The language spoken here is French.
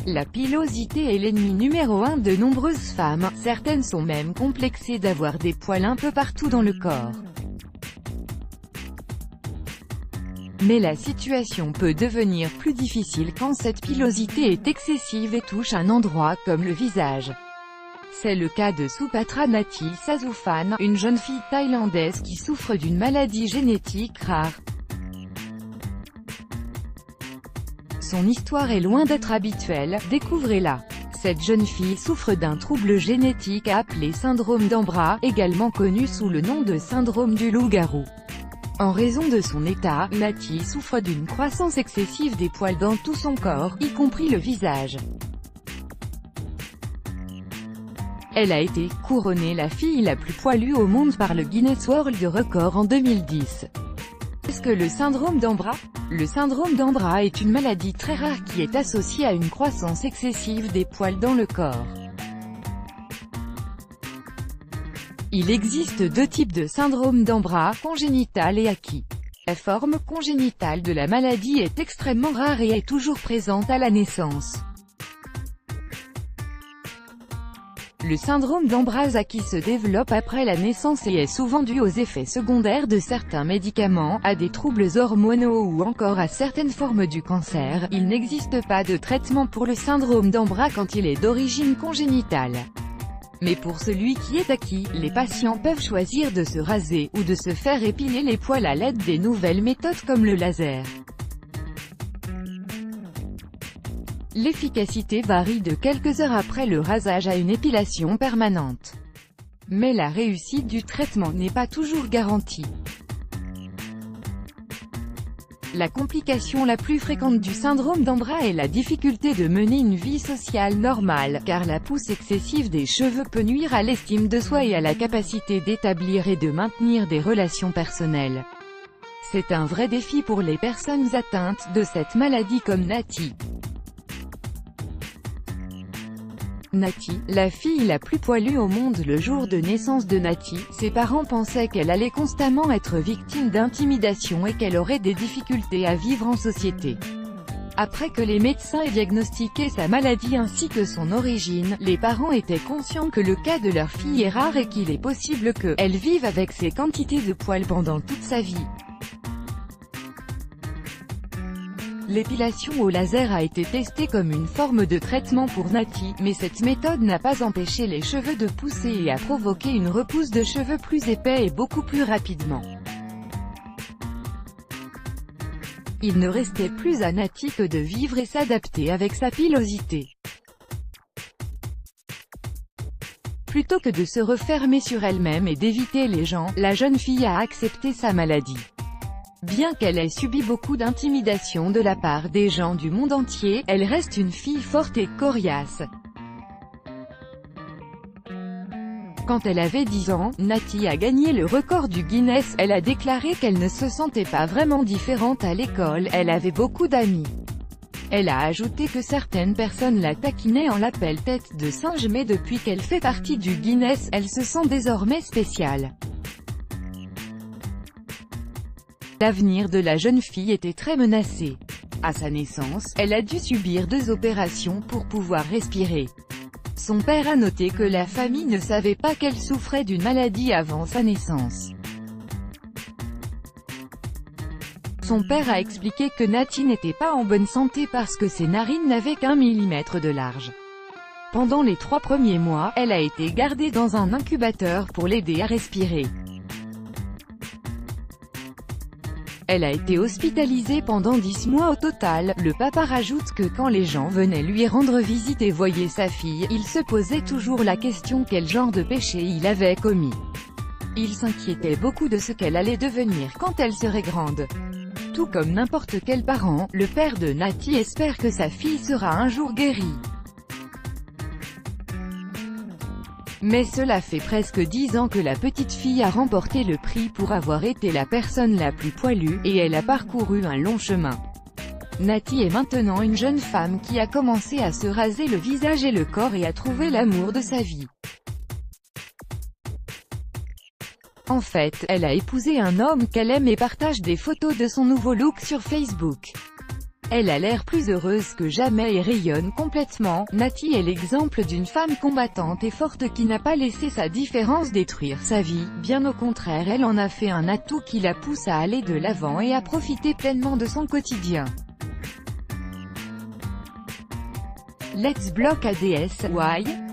La pilosité est l'ennemi numéro 1 de nombreuses femmes, certaines sont même complexées d'avoir des poils un peu partout dans le corps. Mais la situation peut devenir plus difficile quand cette pilosité est excessive et touche un endroit comme le visage. C'est le cas de Supatra Nati Sazufan, une jeune fille thaïlandaise qui souffre d'une maladie génétique rare. Son histoire est loin d'être habituelle, découvrez-la. Cette jeune fille souffre d'un trouble génétique appelé syndrome d'Ambras, également connu sous le nom de syndrome du loup-garou. En raison de son état, Nati souffre d'une croissance excessive des poils dans tout son corps, y compris le visage. Elle a été couronnée la fille la plus poilue au monde par le Guinness World Record en 2010. Qu'est-ce que le syndrome d'Ambras? Le syndrome d'Ambras est une maladie très rare qui est associée à une croissance excessive des poils dans le corps. Il existe deux types de syndrome d'Ambras, congénital et acquis. La forme congénitale de la maladie est extrêmement rare et est toujours présente à la naissance. Le syndrome d'Ambras acquis se développe après la naissance et est souvent dû aux effets secondaires de certains médicaments, à des troubles hormonaux ou encore à certaines formes du cancer. Il n'existe pas de traitement pour le syndrome d'Ambras quand il est d'origine congénitale. Mais pour celui qui est acquis, les patients peuvent choisir de se raser, ou de se faire épiler les poils à l'aide des nouvelles méthodes comme le laser. L'efficacité varie de quelques heures après le rasage à une épilation permanente. Mais la réussite du traitement n'est pas toujours garantie. La complication la plus fréquente du syndrome d'Ambras est la difficulté de mener une vie sociale normale, car la pousse excessive des cheveux peut nuire à l'estime de soi et à la capacité d'établir et de maintenir des relations personnelles. C'est un vrai défi pour les personnes atteintes de cette maladie comme Nati. Nati, la fille la plus poilue au monde. Le jour de naissance de Nati, ses parents pensaient qu'elle allait constamment être victime d'intimidation et qu'elle aurait des difficultés à vivre en société. Après que les médecins aient diagnostiqué sa maladie ainsi que son origine, les parents étaient conscients que le cas de leur fille est rare et qu'il est possible qu'elle vive avec ces quantités de poils pendant toute sa vie. L'épilation au laser a été testée comme une forme de traitement pour Nati, mais cette méthode n'a pas empêché les cheveux de pousser et a provoqué une repousse de cheveux plus épais et beaucoup plus rapidement. Il ne restait plus à Nati que de vivre et s'adapter avec sa pilosité. Plutôt que de se refermer sur elle-même et d'éviter les gens, la jeune fille a accepté sa maladie. Bien qu'elle ait subi beaucoup d'intimidation de la part des gens du monde entier, elle reste une fille forte et coriace. Quand elle avait 10 ans, Nati a gagné le record du Guinness. Elle a déclaré qu'elle ne se sentait pas vraiment différente à l'école, elle avait beaucoup d'amis. Elle a ajouté que certaines personnes la taquinaient en l'appelle tête de singe, mais depuis qu'elle fait partie du Guinness, elle se sent désormais spéciale. L'avenir de la jeune fille était très menacé. À sa naissance, elle a dû subir 2 opérations pour pouvoir respirer. Son père a noté que la famille ne savait pas qu'elle souffrait d'une maladie avant sa naissance. Son père a expliqué que Nati n'était pas en bonne santé parce que ses narines n'avaient qu'1 millimètre de large. Pendant les 3 premiers mois, elle a été gardée dans un incubateur pour l'aider à respirer. Elle a été hospitalisée pendant 10 mois au total. Le papa rajoute que quand les gens venaient lui rendre visite et voyaient sa fille, il se posait toujours la question quel genre de péché il avait commis. Il s'inquiétait beaucoup de ce qu'elle allait devenir quand elle serait grande. Tout comme n'importe quel parent, le père de Nati espère que sa fille sera un jour guérie. Mais cela fait presque 10 ans que la petite fille a remporté le prix pour avoir été la personne la plus poilue, et elle a parcouru un long chemin. Nati est maintenant une jeune femme qui a commencé à se raser le visage et le corps et à trouver l'amour de sa vie. En fait, elle a épousé un homme qu'elle aime et partage des photos de son nouveau look sur Facebook. Elle a l'air plus heureuse que jamais et rayonne complètement. Nati est l'exemple d'une femme combattante et forte qui n'a pas laissé sa différence détruire sa vie. Bien au contraire, elle en a fait un atout qui la pousse à aller de l'avant et à profiter pleinement de son quotidien. L'ex-bloc ADS, why?